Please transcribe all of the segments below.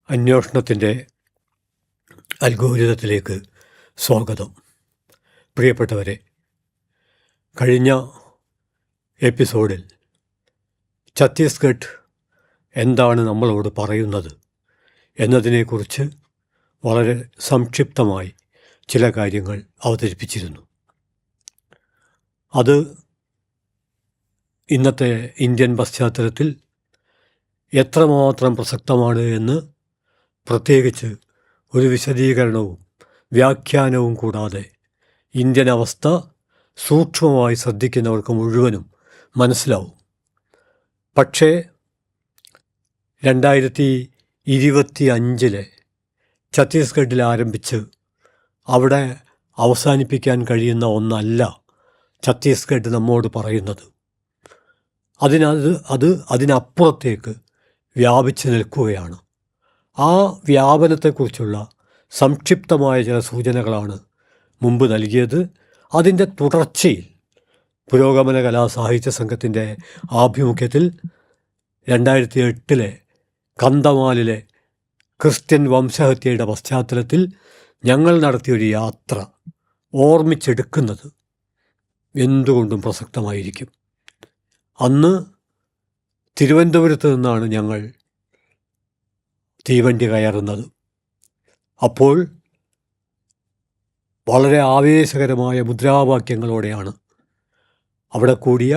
അന്വേഷണത്തിൻ്റെ അൽഗോരിതത്തിലേക്ക് സ്വാഗതം. പ്രിയപ്പെട്ടവരെ, കഴിഞ്ഞ എപ്പിസോഡിൽ ഛത്തീസ്ഗഡ് എന്താണ് നമ്മളോട് പറയുന്നത് എന്നതിനെക്കുറിച്ച് വളരെ സംക്ഷിപ്തമായി ചില കാര്യങ്ങൾ അവതരിപ്പിച്ചിരുന്നു. അത് ഇന്നത്തെ ഇന്ത്യൻ പശ്ചാത്തലത്തിൽ എത്രമാത്രം പ്രസക്തമാണ് എന്ന് പ്രത്യേകിച്ച് ഒരു വിശദീകരണവും വ്യാഖ്യാനവും കൂടാതെ ഇന്ത്യൻ അവസ്ഥ സൂക്ഷ്മമായി ശ്രദ്ധിക്കുന്നവർക്ക് മുഴുവനും മനസ്സിലാവും. പക്ഷേ 2025 ഛത്തീസ്ഗഡിൽ ആരംഭിച്ച് അവിടെ അവസാനിപ്പിക്കാൻ കഴിയുന്ന ഒന്നല്ല ഛത്തീസ്ഗഡ് നമ്മോട് പറയുന്നത്. അതിനപ്പുറത്തേക്ക് വ്യാപിച്ചു നിൽക്കുകയാണ്. ആ വ്യാപനത്തെക്കുറിച്ചുള്ള സംക്ഷിപ്തമായ ചില സൂചനകളാണ് മുമ്പ് നൽകിയത്. അതിൻ്റെ തുടർച്ചയിൽ പുരോഗമന കലാസാഹിത്യ സംഘത്തിൻ്റെ ആഭിമുഖ്യത്തിൽ 2008 കന്തമാലിലെ ക്രിസ്ത്യൻ വംശഹത്യയുടെ പശ്ചാത്തലത്തിൽ ഞങ്ങൾ നടത്തിയൊരു യാത്ര ഓർമ്മിച്ചെടുക്കുന്നത് എന്തുകൊണ്ടും പ്രസക്തമായിരിക്കും. അന്ന് തിരുവനന്തപുരത്ത് നിന്നാണ് ഞങ്ങൾ തീവണ്ടി കയറുന്നത്. അപ്പോൾ വളരെ ആവേശകരമായ മുദ്രാവാക്യങ്ങളോടെയാണ് അവിടെ കൂടിയ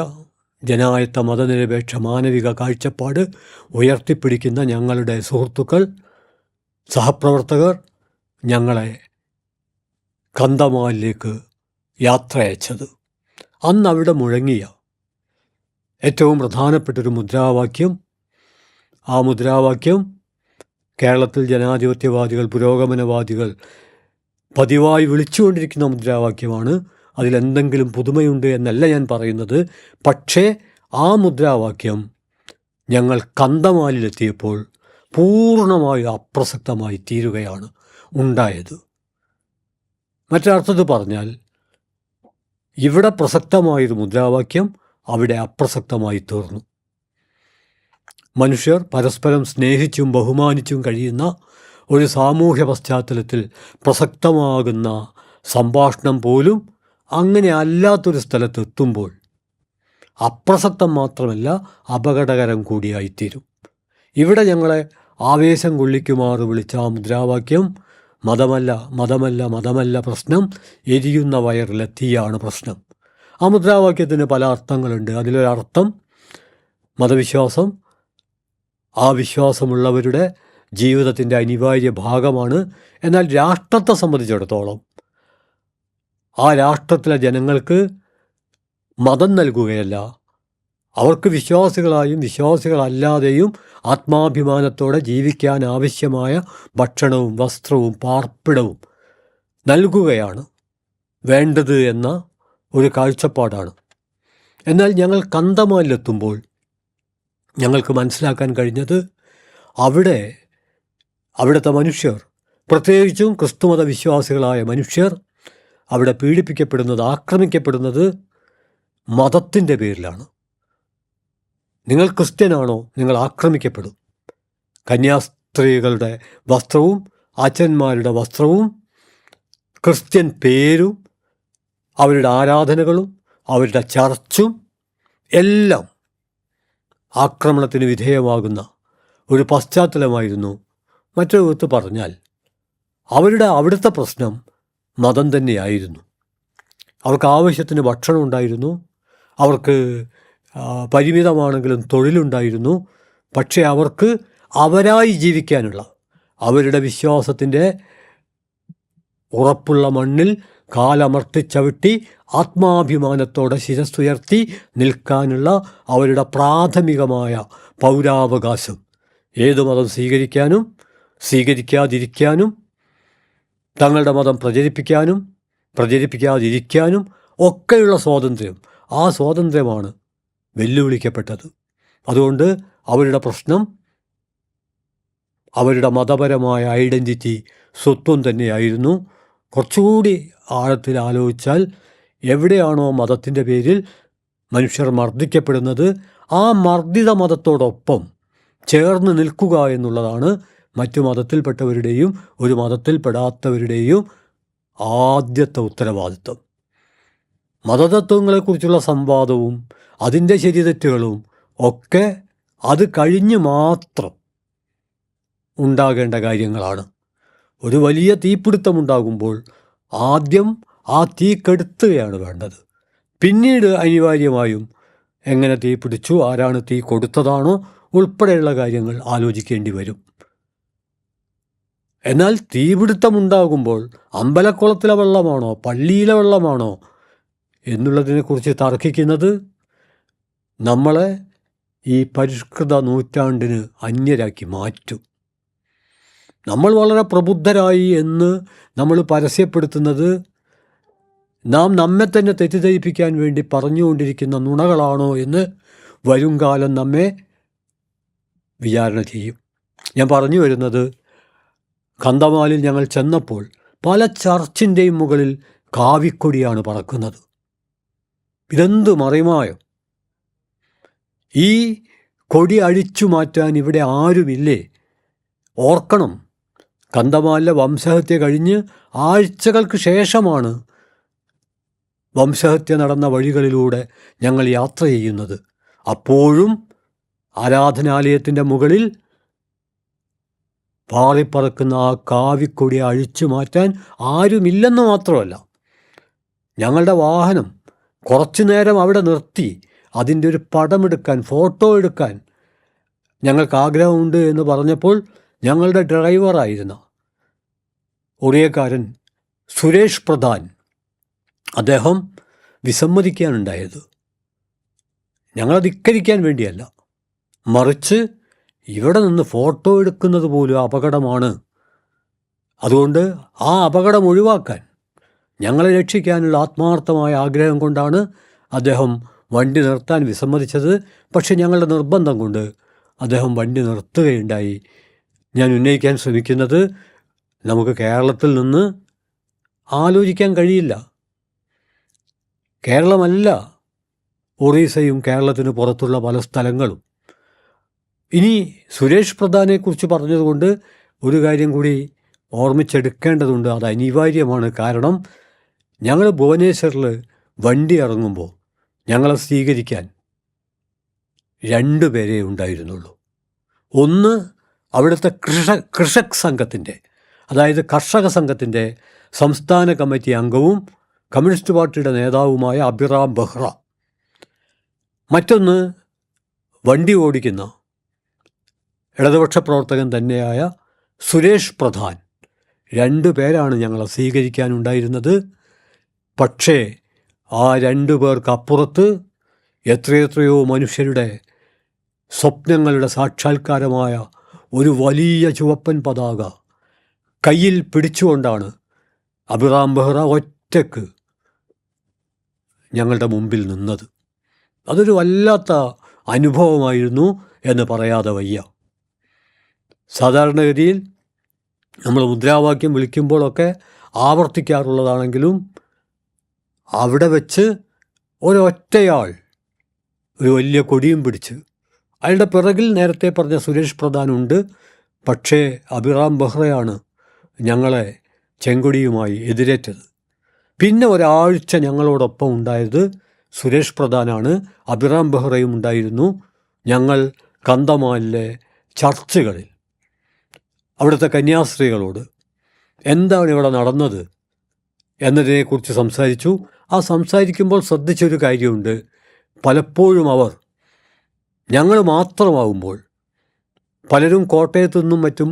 ജനായത്ത മതനിരപേക്ഷ മാനവിക കാഴ്ചപ്പാട് ഉയർത്തിപ്പിടിക്കുന്ന ഞങ്ങളുടെ സുഹൃത്തുക്കൾ, സഹപ്രവർത്തകർ ഞങ്ങളെ കന്തമാലിലേക്ക് യാത്ര അയച്ചത്. അന്ന് അവിടെ മുഴങ്ങിയ ഏറ്റവും പ്രധാനപ്പെട്ടൊരു മുദ്രാവാക്യം, ആ മുദ്രാവാക്യം കേരളത്തിൽ ജനാധിപത്യവാദികൾ, പുരോഗമനവാദികൾ പതിവായി വിളിച്ചുകൊണ്ടിരിക്കുന്ന മുദ്രാവാക്യമാണ്. അതിലെന്തെങ്കിലും പുതുമയുണ്ട് എന്നല്ല ഞാൻ പറയുന്നത്. പക്ഷേ ആ മുദ്രാവാക്യം ഞങ്ങൾ കന്തമാലിലെത്തിയപ്പോൾ പൂർണ്ണമായും അപ്രസക്തമായി തീരുകയാണ് ഉണ്ടായത്. മറ്റൊരർത്ഥത്തിൽ പറഞ്ഞാൽ, ഇവിടെ പ്രസക്തമായൊരു മുദ്രാവാക്യം അവിടെ അപ്രസക്തമായി തീർന്നു. മനുഷ്യർ പരസ്പരം സ്നേഹിച്ചും ബഹുമാനിച്ചും കഴിയുന്ന ഒരു സാമൂഹ്യ പശ്ചാത്തലത്തിൽ പ്രസക്തമാകുന്ന സംഭാഷണം പോലും അങ്ങനെ അല്ലാത്തൊരു സ്ഥലത്തെത്തുമ്പോൾ അപ്രസക്തം മാത്രമല്ല, അപകടകരം കൂടിയായിത്തീരും. ഇവിടെ ഞങ്ങളെ ആവേശം കൊള്ളിക്കുമാറ് വിളിച്ച ആ മുദ്രാവാക്യം മതമല്ല മതമല്ല മതമല്ല പ്രശ്നം, എരിയുന്ന വയറിലെ തീയാണ് പ്രശ്നം. ആ മുദ്രാവാക്യത്തിന് പല അർത്ഥങ്ങളുണ്ട്. അതിലൊരർത്ഥം മതവിശ്വാസം ആ വിശ്വാസമുള്ളവരുടെ ജീവിതത്തിൻ്റെ അനിവാര്യ ഭാഗമാണ്. എന്നാൽ രാഷ്ട്രത്തെ സംബന്ധിച്ചിടത്തോളം ആ രാഷ്ട്രത്തിലെ ജനങ്ങൾക്ക് മതം നൽകുകയല്ല, അവർക്ക് വിശ്വാസികളായും വിശ്വാസികളല്ലാതെയും ആത്മാഭിമാനത്തോടെ ജീവിക്കാൻ ആവശ്യമായ ഭക്ഷണവും വസ്ത്രവും പാർപ്പിടവും നൽകുകയാണ് വേണ്ടത് എന്ന ഒരു കാഴ്ചപ്പാടാണ്. എന്നാൽ ഞങ്ങൾ കന്തമാലിലെത്തുമ്പോൾ ഞങ്ങൾക്ക് മനസ്സിലാക്കാൻ കഴിഞ്ഞത് അവിടുത്തെ മനുഷ്യർ, പ്രത്യേകിച്ചും ക്രിസ്തുമത വിശ്വാസികളായ മനുഷ്യർ അവിടെ പീഡിപ്പിക്കപ്പെടുന്നത്, ആക്രമിക്കപ്പെടുന്നത് മതത്തിൻ്റെ പേരിലാണ്. നിങ്ങൾ ക്രിസ്ത്യനാണോ, നിങ്ങൾ ആക്രമിക്കപ്പെടും. കന്യാസ്ത്രീകളുടെ വസ്ത്രവും അച്ഛന്മാരുടെ വസ്ത്രവും ക്രിസ്ത്യൻ പേരും അവരുടെ ആരാധനകളും അവരുടെ ചർച്ചും എല്ലാം ആക്രമണത്തിന് വിധേയമാകുന്ന ഒരു പശ്ചാത്തലമായിരുന്നു. മറ്റൊരു വിധത്തിൽ പറഞ്ഞാൽ അവിടുത്തെ പ്രശ്നം മതം തന്നെയായിരുന്നു. അവർക്ക് ആവശ്യത്തിന് ഭക്ഷണം ഉണ്ടായിരുന്നു, അവർക്ക് പരിമിതമാണെങ്കിലും തൊഴിലുണ്ടായിരുന്നു. പക്ഷേ അവർക്ക് അവരായി ജീവിക്കാനുള്ള, അവരുടെ വിശ്വാസത്തിൻ്റെ ഉറപ്പുള്ള മണ്ണിൽ കാലമർത്തിച്ചവിട്ടി ആത്മാഭിമാനത്തോടെ ശിരസ്സുയർത്തി നിൽക്കാനുള്ള അവരുടെ പ്രാഥമികമായ പൗരാവകാശം, ഏതു മതം സ്വീകരിക്കാനും സ്വീകരിക്കാതിരിക്കാനും, തങ്ങളുടെ മതം പ്രചരിപ്പിക്കാനും പ്രചരിപ്പിക്കാതിരിക്കാനും ഒക്കെയുള്ള സ്വാതന്ത്ര്യം, ആ സ്വാതന്ത്ര്യമാണ് വെല്ലുവിളിക്കപ്പെട്ടത്. അതുകൊണ്ട് അവരുടെ പ്രശ്നം അവരുടെ മതപരമായ ഐഡൻറ്റിറ്റി, സ്വത്വം തന്നെയായിരുന്നു. കുറച്ചുകൂടി ആഴത്തിൽ ആലോചിച്ചാൽ, എവിടെയാണോ മതത്തിൻ്റെ പേരിൽ മനുഷ്യർ മർദ്ദിക്കപ്പെടുന്നത്, ആ മർദ്ദിത മതത്തോടൊപ്പം ചേർന്ന് നിൽക്കുക എന്നുള്ളതാണ് മറ്റു മതത്തിൽപ്പെട്ടവരുടെയും ഒരു മതത്തിൽപ്പെടാത്തവരുടെയും ആദ്യത്തെ ഉത്തരവാദിത്വം. മതതത്വങ്ങളെക്കുറിച്ചുള്ള സംവാദവും അതിൻ്റെ ശരിതെറ്റുകളും ഒക്കെ അത് കഴിഞ്ഞ് മാത്രം ഉണ്ടാകേണ്ട കാര്യങ്ങളാണ്. ഒരു വലിയ തീപിടുത്തമുണ്ടാകുമ്പോൾ ആദ്യം ആ തീ കെടുത്തുകയാണ് വേണ്ടത്. പിന്നീട് അനിവാര്യമായും എങ്ങനെ തീ പിടിച്ചു, ആരാണ് തീ കൊടുത്തതാണോ ഉൾപ്പെടെയുള്ള കാര്യങ്ങൾ ആലോചിക്കേണ്ടി വരും. എന്നാൽ തീപിടുത്തമുണ്ടാകുമ്പോൾ അമ്പലക്കുളത്തിലെ വെള്ളമാണോ പള്ളിയിലെ വെള്ളമാണോ എന്നുള്ളതിനെക്കുറിച്ച് തർക്കിക്കുന്നത് നമ്മളെ ഈ പരിഷ്കൃത നൂറ്റാണ്ടിന് അന്യരാക്കി മാറ്റും. നമ്മൾ വളരെ പ്രബുദ്ധരായി എന്ന് നമ്മൾ പരസ്യപ്പെടുത്തുന്നത് നാം നമ്മെ തന്നെ തെറ്റിദ്ധരിപ്പിക്കാൻ വേണ്ടി പറഞ്ഞുകൊണ്ടിരിക്കുന്ന നുണകളാണോ എന്ന് വരുംകാലം നമ്മെ വിചാരണ ചെയ്യും. ഞാൻ പറഞ്ഞു വരുന്നത്, കന്തമാലിൽ ഞങ്ങൾ ചെന്നപ്പോൾ പല ചർച്ചിൻ്റെയും മുകളിൽ കാവിക്കൊടിയാണ് പറക്കുന്നത്. ഇതെന്ത് മറിമായോ! ഈ കൊടി അഴിച്ചു മാറ്റാൻ ഇവിടെ ആരുമില്ലേ? ഓർക്കണം, കന്തമാലിലെ വംശഹത്യ കഴിഞ്ഞ് ആഴ്ചകൾക്ക് ശേഷമാണ് വംശഹത്യ നടന്ന വഴികളിലൂടെ ഞങ്ങൾ യാത്ര ചെയ്യുന്നത്. അപ്പോഴും ആരാധനാലയത്തിൻ്റെ മുകളിൽ പാറിപ്പറക്കുന്ന ആ കാവിക്കൊടി അഴിച്ചു മാറ്റാൻ ആരുമില്ലെന്ന് മാത്രമല്ല, ഞങ്ങളുടെ വാഹനം കുറച്ചു നേരം അവിടെ നിർത്തി അതിൻ്റെ ഒരു പടമെടുക്കാൻ, ഫോട്ടോ എടുക്കാൻ ഞങ്ങൾക്ക് ആഗ്രഹമുണ്ട് എന്ന് പറഞ്ഞപ്പോൾ ഞങ്ങളുടെ ഡ്രൈവറായിരുന്ന ഒറിയക്കാരൻ സുരേഷ് പ്രധാൻ അദ്ദേഹം വിസമ്മതിക്കാനുണ്ടായത് ഞങ്ങളത് ധിക്കരിക്കാൻ വേണ്ടിയല്ല, മറിച്ച് ഇവിടെ നിന്ന് ഫോട്ടോ എടുക്കുന്നത് പോലും അപകടമാണ്. അതുകൊണ്ട് ആ അപകടം ഒഴിവാക്കാൻ, ഞങ്ങളെ രക്ഷിക്കാനുള്ള ആത്മാർത്ഥമായ ആഗ്രഹം കൊണ്ടാണ് അദ്ദേഹം വണ്ടി നിർത്താൻ വിസമ്മതിച്ചത്. പക്ഷെ ഞങ്ങളുടെ നിർബന്ധം കൊണ്ട് അദ്ദേഹം വണ്ടി നിർത്തുകയുണ്ടായി. ഞാൻ ഉന്നയിക്കാൻ ശ്രമിക്കുന്നത്, നമുക്ക് കേരളത്തിൽ നിന്ന് ആലോചിക്കാൻ കഴിയില്ല. കേരളമല്ല ഒറീസയും കേരളത്തിന് പുറത്തുള്ള പല സ്ഥലങ്ങളും. ഇനി സുരേഷ് പ്രധാനെക്കുറിച്ച് പറഞ്ഞതുകൊണ്ട് ഒരു കാര്യം കൂടി ഓർമ്മിച്ചെടുക്കേണ്ടതുണ്ട്, അത് അനിവാര്യമാണ്. കാരണം ഞങ്ങൾ ഭുവനേശ്വറിൽ വണ്ടി ഇറങ്ങുമ്പോൾ ഞങ്ങളെ സ്വീകരിക്കാൻ 2 പേരേ ഉണ്ടായിരുന്നുള്ളൂ. ഒന്ന് അവിടുത്തെ കൃഷക് സംഘത്തിൻ്റെ, അതായത് കർഷക സംഘത്തിൻ്റെ സംസ്ഥാന കമ്മിറ്റി അംഗവും കമ്മ്യൂണിസ്റ്റ് പാർട്ടിയുടെ നേതാവുമായ അഭിറാം ബെഹ്റ. മറ്റൊന്ന് വണ്ടി ഓടിക്കുന്ന ഇടതുപക്ഷ പ്രവർത്തകൻ തന്നെയായ സുരേഷ് പ്രധാൻ. 2 പേരാണ് ഞങ്ങളെ സ്വീകരിക്കാനുണ്ടായിരുന്നത്. പക്ഷേ ആ 2 പേർക്കപ്പുറത്ത് എത്രയെത്രയോ മനുഷ്യരുടെ സ്വപ്നങ്ങളുടെ സാക്ഷാത്കാരമായ ഒരു വലിയ ചുവപ്പൻ പതാക കയ്യിൽ പിടിച്ചുകൊണ്ടാണ് അഭിറാം ബെഹ്റ ഒറ്റക്ക് ഞങ്ങളുടെ മുമ്പിൽ നിന്നത്. അതൊരു വല്ലാത്ത അനുഭവമായിരുന്നു എന്ന് പറയാതെ വയ്യ. സാധാരണഗതിയിൽ നമ്മൾ മുദ്രാവാക്യം വിളിക്കുമ്പോഴൊക്കെ ആവർത്തിക്കാറുള്ളതാണെങ്കിലും അവിടെ വെച്ച് ഒരൊറ്റയാൾ ഒരു വലിയ കൊടിയും പിടിച്ച്, അയാളുടെ പിറകിൽ നേരത്തെ പറഞ്ഞ സുരേഷ് പ്രധാനുണ്ട്. പക്ഷേ അഭിറാം ബെഹ്റയാണ് ഞങ്ങളെ ചെങ്കൊടിയുമായി എതിരേറ്റത്. പിന്നെ ഒരാഴ്ച ഞങ്ങളോടൊപ്പം ഉണ്ടായത് സുരേഷ് പ്രധാനാണ്. അഭിറാം ബെഹ്റയും ഉണ്ടായിരുന്നു. ഞങ്ങൾ കന്തമാലിലെ ചർച്ചുകളിൽ അവിടുത്തെ കന്യാസ്ത്രീകളോട് എന്താണ് ഇവിടെ നടന്നത് എന്നതിനെക്കുറിച്ച് സംസാരിച്ചു. ആ സംസാരിക്കുമ്പോൾ ശ്രദ്ധിച്ചൊരു കാര്യമുണ്ട്, പലപ്പോഴും അവർ ഞങ്ങൾ മാത്രമാവുമ്പോൾ, പലരും കോട്ടയത്തു നിന്നും മറ്റും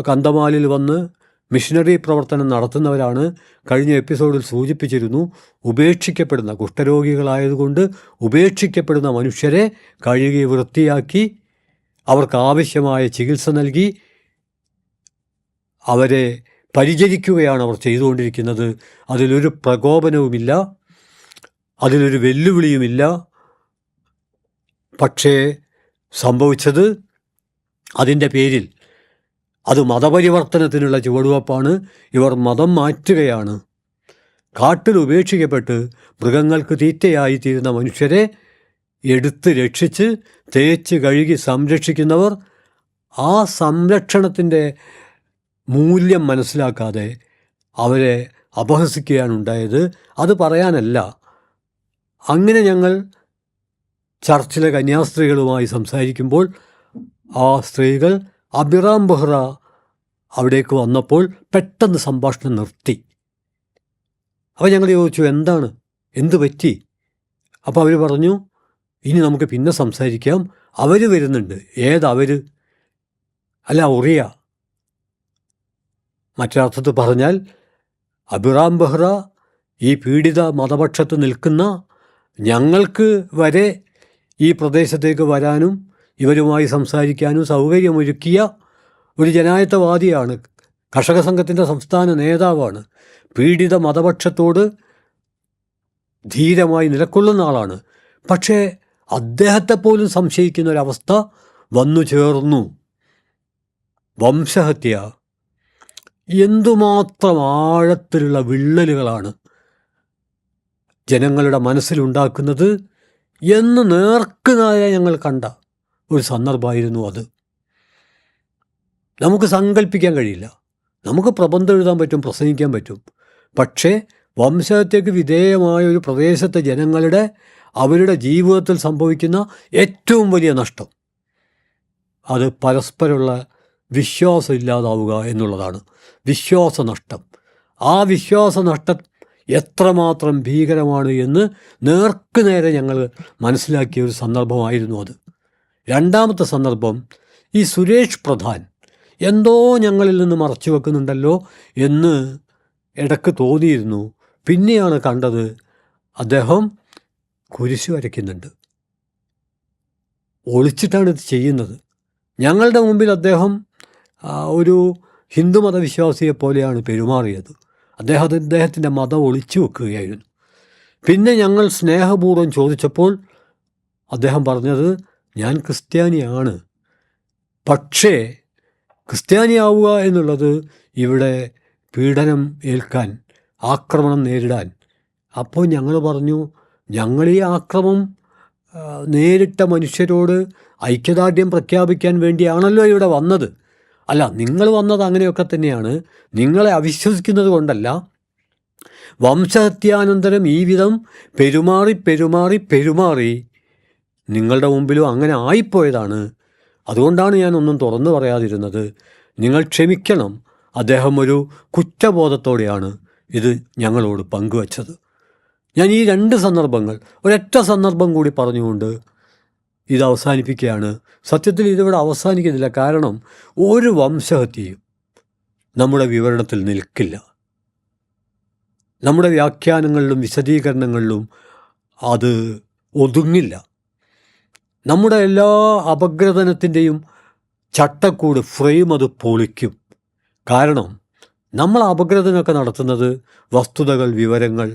കന്തമാലിൽ വന്ന് മിഷനറി പ്രവർത്തനം നടത്തുന്നവരാണ്. കഴിഞ്ഞ എപ്പിസോഡിൽ സൂചിപ്പിച്ചിരുന്നു, ഉപേക്ഷിക്കപ്പെടുന്ന കുഷ്ഠരോഗികളായതുകൊണ്ട് ഉപേക്ഷിക്കപ്പെടുന്ന മനുഷ്യരെ കഴുകി വൃത്തിയാക്കി അവർക്ക് ആവശ്യമായ ചികിത്സ നൽകി അവരെ പരിചരിക്കുകയാണ് അവർ ചെയ്തുകൊണ്ടിരിക്കുന്നത്. അതിലൊരു പ്രകോപനവുമില്ല, അതിലൊരു വെല്ലുവിളിയുമില്ല. പക്ഷേ സംഭവിച്ചത് അതിൻ്റെ പേരിൽ അത് മതപരിവർത്തനത്തിനുള്ള ചുവടുവെപ്പാണ്. ഇവർ മതം മാറ്റുകയാണ്. കാട്ടിൽ ഉപേക്ഷിക്കപ്പെട്ട് മൃഗങ്ങൾക്ക് തീറ്റയായിത്തീരുന്ന മനുഷ്യരെ എടുത്ത് രക്ഷിച്ച് തേച്ച് കഴുകി സംരക്ഷിക്കുന്നവർ ആ സംരക്ഷണത്തിൻ്റെ മൂല്യം മനസ്സിലാക്കാതെ അവരെ അപഹസിക്കുകയാണ് ഉണ്ടായത്. അത് പറയാനല്ല. അങ്ങനെ ഞങ്ങൾ ചർച്ചിലെ കന്യാസ്ത്രീകളുമായി സംസാരിക്കുമ്പോൾ ആ സ്ത്രീകൾ അബിറാം ബെഹ്റ അവിടേക്ക് വന്നപ്പോൾ പെട്ടെന്ന് സംഭാഷണം നിർത്തി. അപ്പോൾ ഞങ്ങൾ ചോദിച്ചു, എന്ത് പറ്റി? അപ്പോൾ അവർ പറഞ്ഞു, ഇനി നമുക്ക് പിന്നെ സംസാരിക്കാം, അവർ വരുന്നുണ്ട്. ഏതവർ? അല്ല, ഉറിയ. മറ്റൊരർത്ഥത്തിൽ പറഞ്ഞാൽ അബിറാം ബെഹ്റ ഈ പീഡിത മതപക്ഷത്ത് നിൽക്കുന്ന ഞങ്ങൾക്ക് വരെ ഈ പ്രദേശത്തേക്ക് വരാനും ഇവരുമായി സംസാരിക്കാനും സൗകര്യമൊരുക്കിയ ഒരു ജനായത്തവാദിയാണ്. കർഷക സംഘത്തിൻ്റെ സംസ്ഥാന നേതാവാണ്. പീഡിത മതപക്ഷത്തോട് ധീരമായി നിലകൊള്ളുന്ന ആളാണ്. പക്ഷേ അദ്ദേഹത്തെപ്പോലും സംശയിക്കുന്ന ഒരവസ്ഥ വന്നു ചേർന്നു. വംശഹത്യ എന്തുമാത്രം ആഴത്തിലുള്ള വിള്ളലുകളാണ് ജനങ്ങളുടെ മനസ്സിലുണ്ടാക്കുന്നത് എന്ന് നേർക്കുനായ ഞങ്ങൾ കണ്ട ഒരു സന്ദർഭമായിരുന്നു അത്. നമുക്ക് സങ്കല്പിക്കാൻ കഴിയില്ല. നമുക്ക് പ്രബന്ധം എഴുതാൻ പറ്റും, പ്രസംഗിക്കാൻ പറ്റും. പക്ഷേ വംശഹത്യക്ക് വിധേയമായ ഒരു പ്രദേശത്തെ ജനങ്ങളുടെ അവരുടെ ജീവിതത്തിൽ സംഭവിക്കുന്ന ഏറ്റവും വലിയ നഷ്ടം അത് പരസ്പരമുള്ള വിശ്വാസം ഇല്ലാതാവുക എന്നുള്ളതാണ്. വിശ്വാസനഷ്ടം. ആ വിശ്വാസനഷ്ടം എത്രമാത്രം ഭീകരമാണ് എന്ന് നേർക്കുനേരെ ഞങ്ങൾ മനസ്സിലാക്കിയ ഒരു സന്ദർഭമായിരുന്നു അത്. രണ്ടാമത്തെ സന്ദർഭം, ഈ സുരേഷ് പ്രധാൻ എന്തോ ഞങ്ങളിൽ നിന്ന് മറച്ചു വെക്കുന്നുണ്ടല്ലോ എന്ന് ഇടയ്ക്ക് തോന്നിയിരുന്നു. പിന്നെയാണ് കണ്ടത് അദ്ദേഹം കുരിശ് വരയ്ക്കുന്നുണ്ട്. ഒളിച്ചിട്ടാണ് ഇത് ചെയ്യുന്നത്. ഞങ്ങളുടെ മുമ്പിൽ അദ്ദേഹം ഒരു ഹിന്ദുമത വിശ്വാസിയെപ്പോലെയാണ് പെരുമാറിയത്. അദ്ദേഹത്തിൻ്റെ മതം ഒളിച്ചു വെക്കുകയായിരുന്നു. പിന്നെ ഞങ്ങൾ സ്നേഹപൂർവ്വം ചോദിച്ചപ്പോൾ അദ്ദേഹം പറഞ്ഞത്, ഞാൻ ക്രിസ്ത്യാനിയാണ്, പക്ഷേ ക്രിസ്ത്യാനിയാവുക എന്നുള്ളത് ഇവിടെ പീഡനം ഏൽക്കാൻ, ആക്രമണം നേരിടാൻ. അപ്പോൾ ഞങ്ങൾ പറഞ്ഞു, ഞങ്ങൾ ഈ ആക്രമം നേരിട്ട മനുഷ്യരോട് ഐക്യദാർഢ്യം പ്രഖ്യാപിക്കാൻ വേണ്ടിയാണല്ലോ ഇവിടെ വന്നത്. അല്ല, നിങ്ങൾ വന്നത് അങ്ങനെയൊക്കെ തന്നെയാണ്. നിങ്ങളെ അവിശ്വസിക്കുന്നത് കൊണ്ടല്ല. വംശഹത്യാനന്തരം ഈ വിധം പെരുമാറി നിങ്ങളുടെ മുമ്പിലും അങ്ങനെ ആയിപ്പോയതാണ്. അതുകൊണ്ടാണ് ഞാൻ ഒന്നും തുറന്നു പറയാതിരുന്നത്. നിങ്ങൾ ക്ഷമിക്കണം. അദ്ദേഹം ഒരു കുറ്റബോധത്തോടെയാണ് ഇത് ഞങ്ങളോട് പങ്കുവച്ചത്. ഞാൻ ഈ രണ്ട് സന്ദർഭങ്ങൾ ഒരൊറ്റ സന്ദർഭം കൂടി പറഞ്ഞുകൊണ്ട് ഇത് അവസാനിപ്പിക്കുകയാണ്. സത്യത്തിൽ ഇതിവിടെ അവസാനിക്കുന്നില്ല. കാരണം ഒരു വംശഹത്യയും നമ്മുടെ വിവരണത്തിൽ നിൽക്കില്ല. നമ്മുടെ വ്യാഖ്യാനങ്ങളിലും വിശദീകരണങ്ങളിലും അത് ഒതുങ്ങില്ല. നമ്മുടെ എല്ലാ അപഗ്രഥനത്തിൻ്റെയും ചട്ടക്കൂട് ഫ്രെയിം അത് പൊളിക്കും. കാരണം നമ്മൾ അപഗ്രഥനമൊക്കെ നടത്തുന്നത് വസ്തുതകൾ, വിവരങ്ങൾ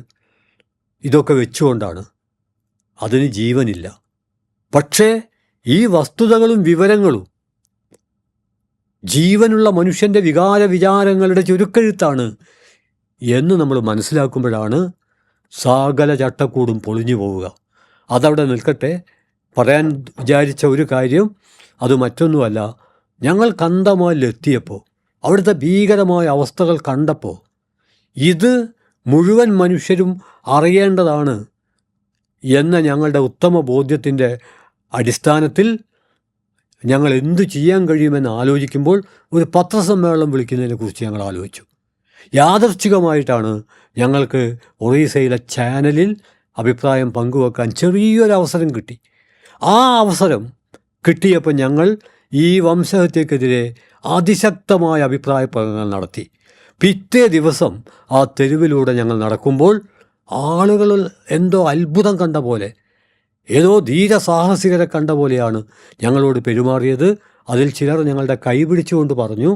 ഇതൊക്കെ വെച്ചുകൊണ്ടാണ്. അതിന് ജീവനില്ല. പക്ഷേ ഈ വസ്തുതകളും വിവരങ്ങളും ജീവനുള്ള മനുഷ്യൻ്റെ വിചാരങ്ങളുടെ ചുരുക്കെഴുത്താണ് എന്ന് നമ്മൾ മനസ്സിലാക്കുമ്പോഴാണ് സകല ചട്ടക്കൂടും പൊളിഞ്ഞു പോവുക. അതവിടെ നിൽക്കട്ടെ. പറയാൻ വിചാരിച്ച ഒരു കാര്യം അത് മറ്റൊന്നുമല്ല. ഞങ്ങൾ കന്തമാലിലെത്തിയപ്പോൾ അവിടുത്തെ ഭീകരമായ അവസ്ഥകൾ കണ്ടപ്പോൾ ഇത് മുഴുവൻ മനുഷ്യരും അറിയേണ്ടതാണ് എന്ന ഞങ്ങളുടെ ഉത്തമ ബോധ്യത്തിൻ്റെ അടിസ്ഥാനത്തിൽ ഞങ്ങൾ എന്തു ചെയ്യാൻ കഴിയുമെന്ന് ആലോചിക്കുമ്പോൾ ഒരു പത്രസമ്മേളനം വിളിക്കുന്നതിനെക്കുറിച്ച് ഞങ്ങൾ ആലോചിച്ചു. യാദർച്ഛികമായിട്ടാണ് ഞങ്ങൾക്ക് ഒറീസയിലെ ചാനലിൽ അഭിപ്രായം പങ്കുവെക്കാൻ ചെറിയൊരവസരം കിട്ടി. ആ അവസരം കിട്ടിയപ്പോൾ ഞങ്ങൾ ഈ വംശഹത്യക്കെതിരെ അതിശക്തമായ അഭിപ്രായ പ്രകടനങ്ങൾ നടത്തി. പിറ്റേ ദിവസം ആ തെരുവിലൂടെ ഞങ്ങൾ നടക്കുമ്പോൾ ആളുകൾ എന്തോ അത്ഭുതം കണ്ട പോലെ, ഏതോ ധീരസാഹസികരെ കണ്ട പോലെയാണ് ഞങ്ങളോട് പെരുമാറിയത്. അതിൽ ചിലർ ഞങ്ങളുടെ കൈ പിടിച്ചുകൊണ്ട് പറഞ്ഞു,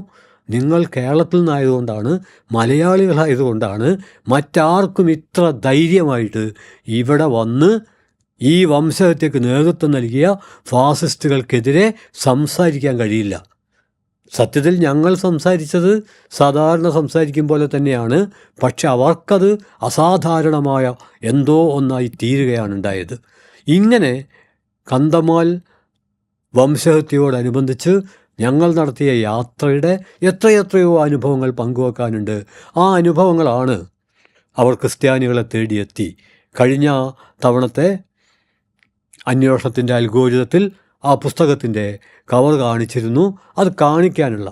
നിങ്ങൾ കേരളത്തിൽ നിന്നായതുകൊണ്ടാണ്, മലയാളികളായതുകൊണ്ടാണ് മറ്റാർക്കും ഇത്ര ധൈര്യമായിട്ട് ഇവിടെ വന്ന് ഈ വംശഹത്യക്ക് നേതൃത്വം നൽകിയ ഫാസിസ്റ്റുകൾക്കെതിരെ സംസാരിക്കാൻ കഴിയില്ല. സത്യത്തിൽ ഞങ്ങൾ സംസാരിച്ചത് സാധാരണ സംസാരിക്കും പോലെ തന്നെയാണ്. പക്ഷെ അവർക്കത് അസാധാരണമായ എന്തോ ഒന്നായി തീരുകയാണ് ഉണ്ടായത്. ഇങ്ങനെ കന്തമാൽ വംശഹത്യയോടനുബന്ധിച്ച് ഞങ്ങൾ നടത്തിയ യാത്രയുടെ എത്രയെത്രയോ അനുഭവങ്ങൾ പങ്കുവെക്കാനുണ്ട്. ആ അനുഭവങ്ങളാണ് അവർ ക്രിസ്ത്യാനികളെ തേടിയെത്തി. കഴിഞ്ഞ തവണത്തെ അന്വേഷണത്തിൻ്റെ അൽഗോരിതത്തിൽ ആ പുസ്തകത്തിൻ്റെ കവർ കാണിച്ചിരുന്നു. അത് കാണിക്കാനുള്ള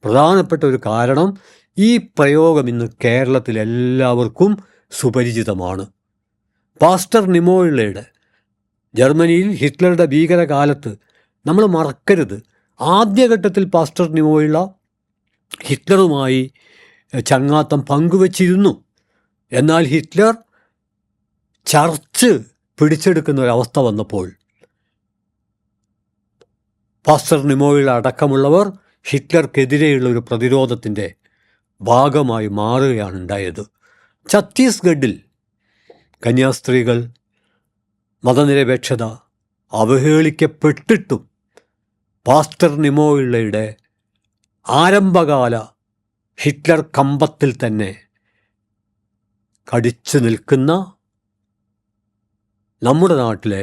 പ്രധാനപ്പെട്ട ഒരു കാരണം ഈ പ്രയോഗം ഇന്ന് കേരളത്തിൽ എല്ലാവർക്കും സുപരിചിതമാണ്. പാസ്റ്റർ നിമോയിള്ളയുടെ ജർമ്മനിയിൽ ഹിറ്റ്ലറുടെ ഭീകരകാലത്ത് നമ്മൾ മറക്കരുത്, ആദ്യഘട്ടത്തിൽ പാസ്റ്റർ നിമോയിള്ള ഹിറ്റ്ലറുമായി ചങ്ങാത്തം പങ്കുവച്ചിരുന്നു. എന്നാൽ ഹിറ്റ്ലർ ചർച്ച് പിടിച്ചെടുക്കുന്ന ഒരവസ്ഥ വന്നപ്പോൾ പാസ്റ്റർ നിമോയിള്ള അടക്കമുള്ളവർ ഹിറ്റ്ലർക്കെതിരെയുള്ള ഒരു പ്രതിരോധത്തിൻ്റെ ഭാഗമായി മാറുകയാണ് ഉണ്ടായത്. ഛത്തീസ്ഗഡിൽ കന്യാസ്ത്രീകൾ, മതനിരപേക്ഷത അവഹേളിക്കപ്പെട്ടിട്ടും പാസ്റ്റർ നിമോയിള്ളയുടെ ആരംഭകാല ഹിറ്റ്ലർ കമ്പത്തിൽ തന്നെ കടിച്ചു നിൽക്കുന്ന നമ്മുടെ നാട്ടിലെ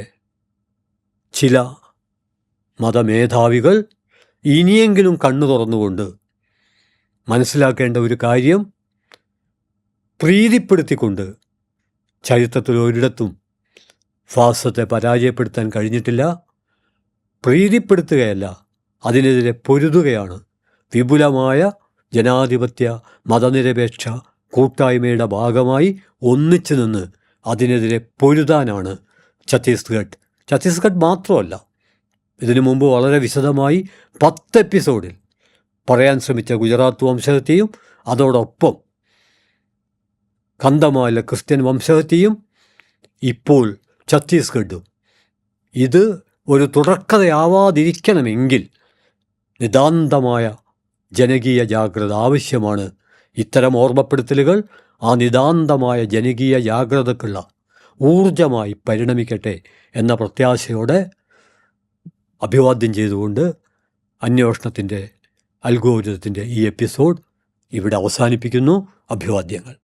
ചില മതമേധാവികൾ ഇനിയെങ്കിലും കണ്ണു തുറന്നുകൊണ്ട് മനസ്സിലാക്കേണ്ട ഒരു കാര്യം, പ്രീതിപ്പെടുത്തിക്കൊണ്ട് ചരിത്രത്തിൽ ഒരിടത്തും ഫാസിസത്തെ പരാജയപ്പെടുത്താൻ കഴിഞ്ഞിട്ടില്ല. പ്രീതിപ്പെടുത്തുകയല്ല, അതിനെതിരെ പൊരുതുകയാണ്. വിപുലമായ ജനാധിപത്യ മതനിരപേക്ഷ കൂട്ടായ്മയുടെ ഭാഗമായി ഒന്നിച്ചു നിന്ന് അതിനെതിരെ പൊരുതാനാണ് ഛത്തീസ്ഗഡ് മാത്രമല്ല, ഇതിനു മുമ്പ് വളരെ വിശദമായി 10 എപ്പിസോഡിൽ പറയാൻ ശ്രമിച്ച ഗുജറാത്ത് വംശഹത്യയും അതോടൊപ്പം കന്ധമാലിലെ ക്രിസ്ത്യൻ വംശഹത്യയും ഇപ്പോൾ ഛത്തീസ്ഗഡും. ഇത് ഒരു തുടർക്കഥയാവാതിരിക്കണമെങ്കിൽ നിതാന്തമായ ജനകീയ ജാഗ്രത ആവശ്യമാണ്. ഇത്തരം ഓർമ്മപ്പെടുത്തലുകൾ ആ നിതാന്തമായ ജനകീയ ജാഗ്രതക്കുള്ള ഊർജമായി പരിണമിക്കട്ടെ എന്ന പ്രത്യാശയോടെ അഭിവാദ്യം ചെയ്തുകൊണ്ട് അന്വേഷണത്തിൻ്റെ അൽഗോരിതത്തിൻ്റെ ഈ എപ്പിസോഡ് ഇവിടെ അവസാനിപ്പിക്കുന്നു. അഭിവാദ്യങ്ങൾ.